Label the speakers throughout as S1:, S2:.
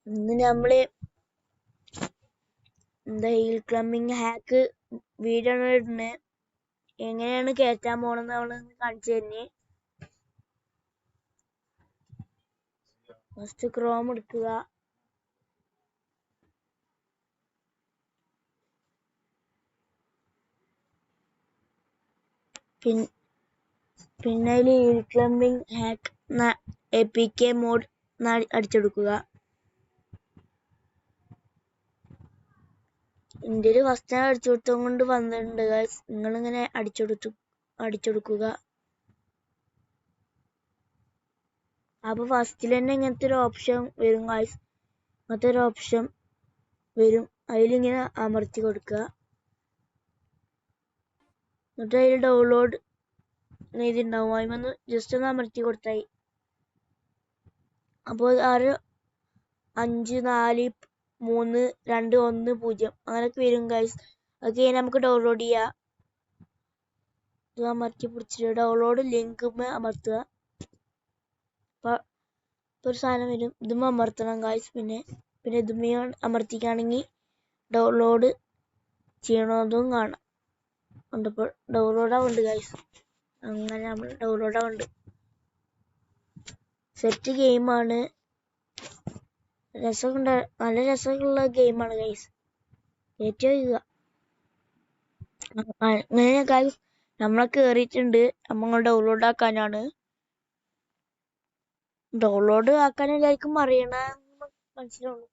S1: ഇന്ന് നമ്മള് hill climbing hack video ഇടുന്നത്. എങ്ങനെയാണ് കയറ്റാൻ പോണെന്ന് അവള് കാണിച്ചു തന്നെ. ഫസ്റ്റ് ക്രോം എടുക്കുക. പിന്നെ hill climbing hack APK mod അടിച്ചെടുക്കുക. ഇന്ത്യയിൽ ഫസ്റ്റ് അടിച്ചു കൊടുത്തത് കൊണ്ട് വന്നിട്ടുണ്ട് ഗൈസ്. നിങ്ങളിങ്ങനെ അടിച്ചെടുക്കുക. അപ്പൊ ഫസ്റ്റിൽ തന്നെ ഇങ്ങനത്തെ ഒരു ഓപ്ഷൻ വരും ഗൈസ്. ഇങ്ങനത്തെ ഒരു ഓപ്ഷൻ വരും. അതിലിങ്ങനെ അമർത്തി കൊടുക്കുക. എന്നിട്ട് അതിൽ ഡൗൺലോഡ് ചെയ്തിട്ടുണ്ടാവും. അതിമൊന്ന് ജസ്റ്റ് ഒന്ന് അമർത്തി കൊടുത്തായി. അപ്പോൾ 6 5 4 3 2 1 0 അങ്ങനെയൊക്കെ വരും ഗൈസ്. അതൊക്കെ നമുക്ക് ഡൗൺലോഡ് ചെയ്യാം. ഇത് അമർത്തി പിടിച്ചിട്ട് ഡൗൺലോഡ് ലിങ്ക് അമർത്തുക. അപ്പോൾ ഒരു സാധനം വരും. ഇതും അമർത്തണം ഗൈസ്. പിന്നെ ഇതും അമർത്തിക്കുകയാണെങ്കിൽ ഡൗൺലോഡ് ചെയ്യണതും കാണാം. ഇപ്പോൾ ഡൗൺലോഡ് ആവുന്നുണ്ട് ഗൈസ്. അങ്ങനെ നമ്മൾ ഡൗൺലോഡ് ആവുന്നുണ്ട്. സെറ്റ് ഗെയിമാണ്. നല്ല രസമുള്ള ഗെയിമാണ് ഗൈസ്. ഏറ്റവും അങ്ങനെ ഗൈസ് നമ്മളെ കേറിയിട്ടുണ്ട്. നമ്മൾ ഡൗൺലോഡ് ആക്കാനാണ്. ഡൗൺലോഡ് ആക്കാൻ എല്ലാവർക്കും അറിയണ മനസ്സിലാവുള്ളൂ.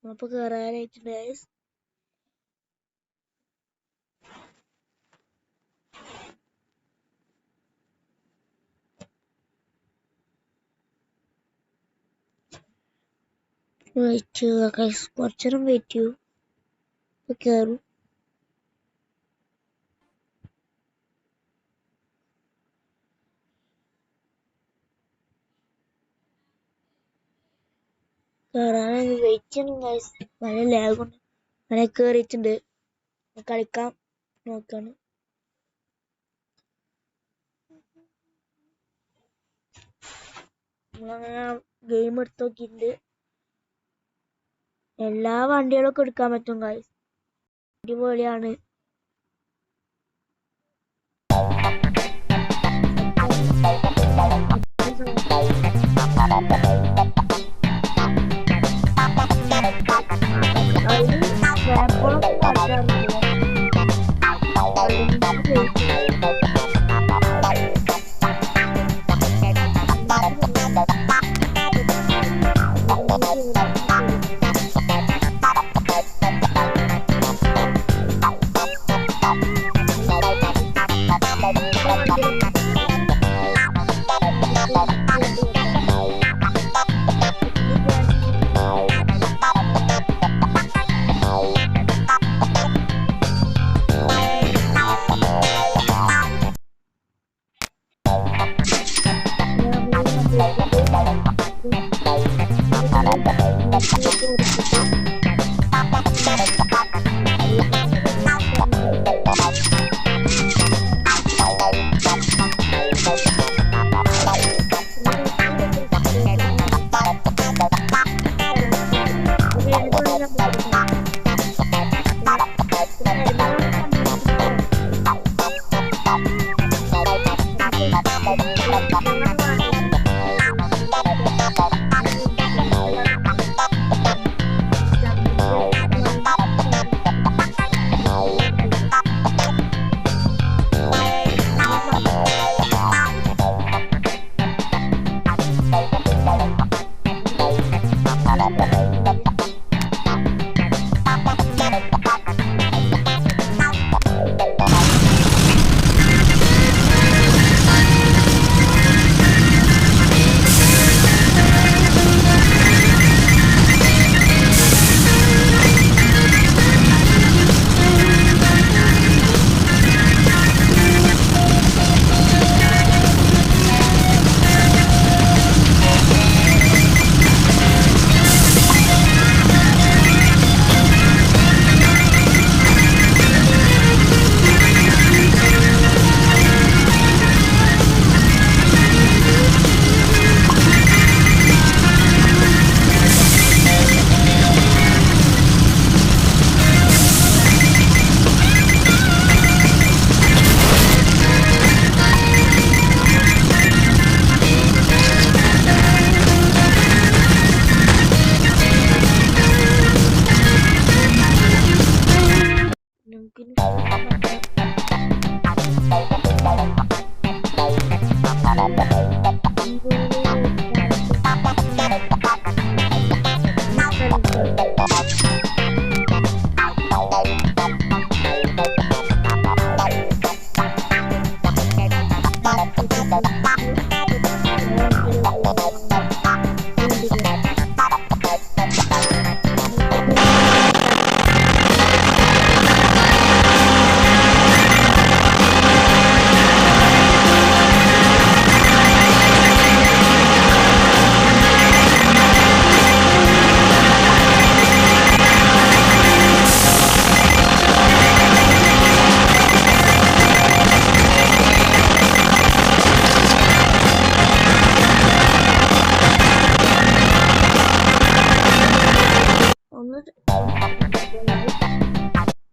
S1: അപ്പൊ കേറാനായിട്ടുണ്ട് ഗൈസ്. വെയിറ്റ് ചെയ്യുക ഗൈസ്. കുറച്ചേരം വെയിറ്റ് ചെയ്യൂ. ഇപ്പൊ കേറും. കേറാൻ വെയിറ്റ് ചെയ്യണം ഗൈസ്. നല്ല ലാഗുണ്ട്. അങ്ങനെ കേറിയിട്ടുണ്ട്. കളിക്കാൻ നോക്കാണ്. നമ്മളങ്ങനെ ഗെയിം എടുത്ത് നോക്കിയിട്ടുണ്ട്. എല്ലാ വണ്ടികളൊക്കെ എടുക്കാൻ പറ്റും ഗൈസ്. അടിപൊളിയാണ്.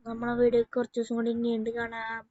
S1: നമ്മളെ വീഡിയോ കുറച്ച് ദിവസം കൂടി നീണ്ടു കാണാം.